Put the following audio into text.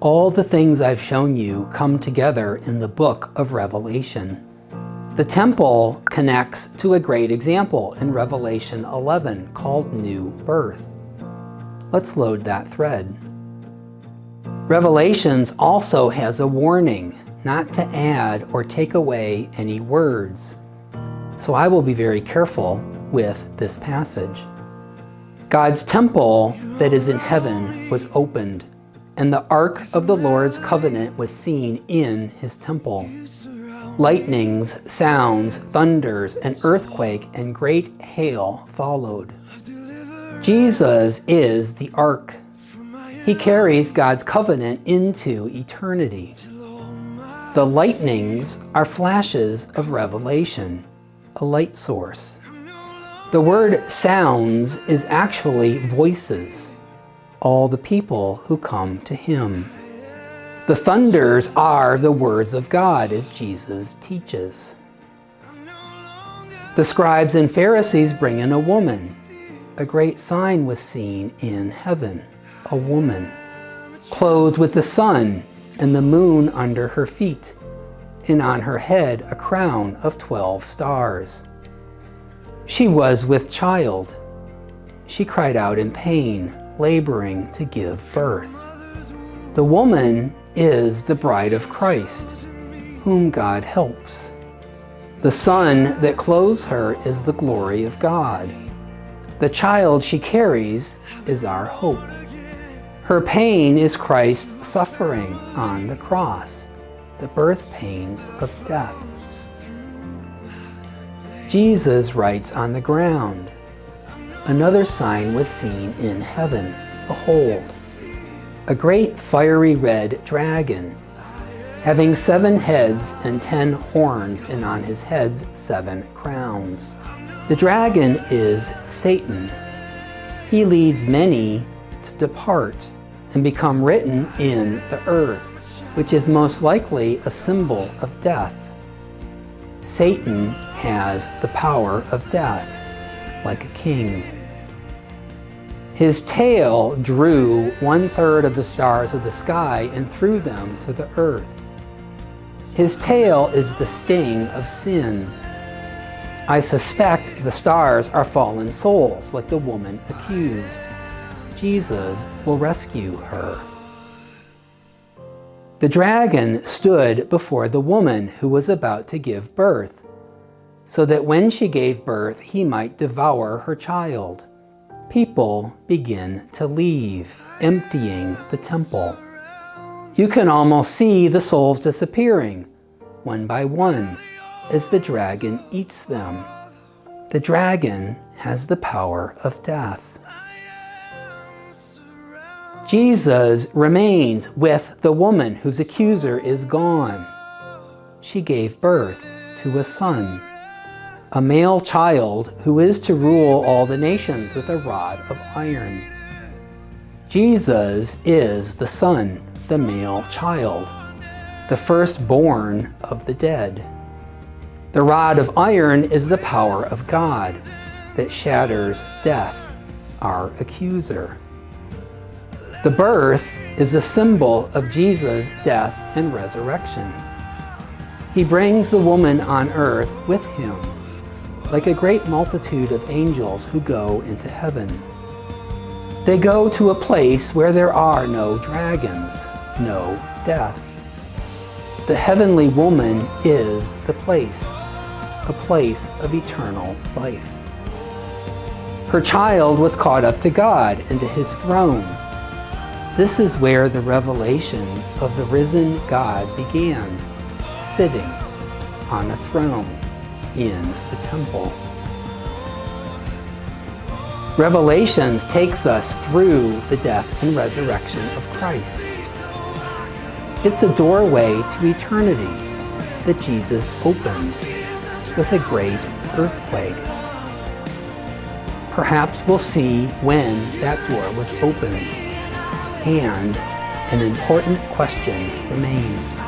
All the things I've shown you come together in the book of Revelation. The temple connects to a great example in Revelation 11 called New Birth. Let's load that thread. Revelations also has a warning not to add or take away any words. So I will be very careful with this passage. God's temple that is in heaven was opened, and the ark of the Lord's covenant was seen in his temple. Lightnings, sounds, thunders, an earthquake, and great hail followed. Jesus is the ark. He carries God's covenant into eternity. The lightnings are flashes of revelation, a light source. The word sounds is actually voices, all the people who come to him. The thunders are the words of God, as Jesus teaches. The scribes and Pharisees bring in a woman. A great sign was seen in heaven, a woman, clothed with the sun and the moon under her feet, and on her head a crown of 12 stars. She was with child. She cried out in pain, laboring to give birth. The woman is the bride of Christ, whom God helps. The sun that clothes her is the glory of God. The child she carries is our hope. Her pain is Christ's suffering on the cross, the birth pains of death. Jesus writes on the ground. Another sign was seen in heaven. Behold, a great fiery red dragon, having 7 heads and 10 horns, and on his heads 7 crowns. The dragon is Satan. He leads many to depart and become written in the earth, which is most likely a symbol of death. Satan has the power of death, like a king. His tail drew 1/3 of the stars of the sky and threw them to the earth. His tail is the sting of sin. I suspect the stars are fallen souls, like the woman accused. Jesus will rescue her. The dragon stood before the woman who was about to give birth, so that when she gave birth, he might devour her child. People begin to leave, emptying the temple. You can almost see the souls disappearing, one by one, as the dragon eats them. The dragon has the power of death. Jesus remains with the woman whose accuser is gone. She gave birth to a son, a male child who is to rule all the nations with a rod of iron. Jesus is the son, the male child, the firstborn of the dead. The rod of iron is the power of God that shatters death, our accuser. The birth is a symbol of Jesus' death and resurrection. He brings the woman on earth with him, like a great multitude of angels who go into heaven. They go to a place where there are no dragons, no death. The heavenly woman is the place, a place of eternal life. Her child was caught up to God and to his throne. This is where the revelation of the risen God began, sitting on a throne in the temple. Revelations takes us through the death and resurrection of Christ. It's a doorway to eternity that Jesus opened with a great earthquake. Perhaps we'll see when that door was opened, and an important question remains.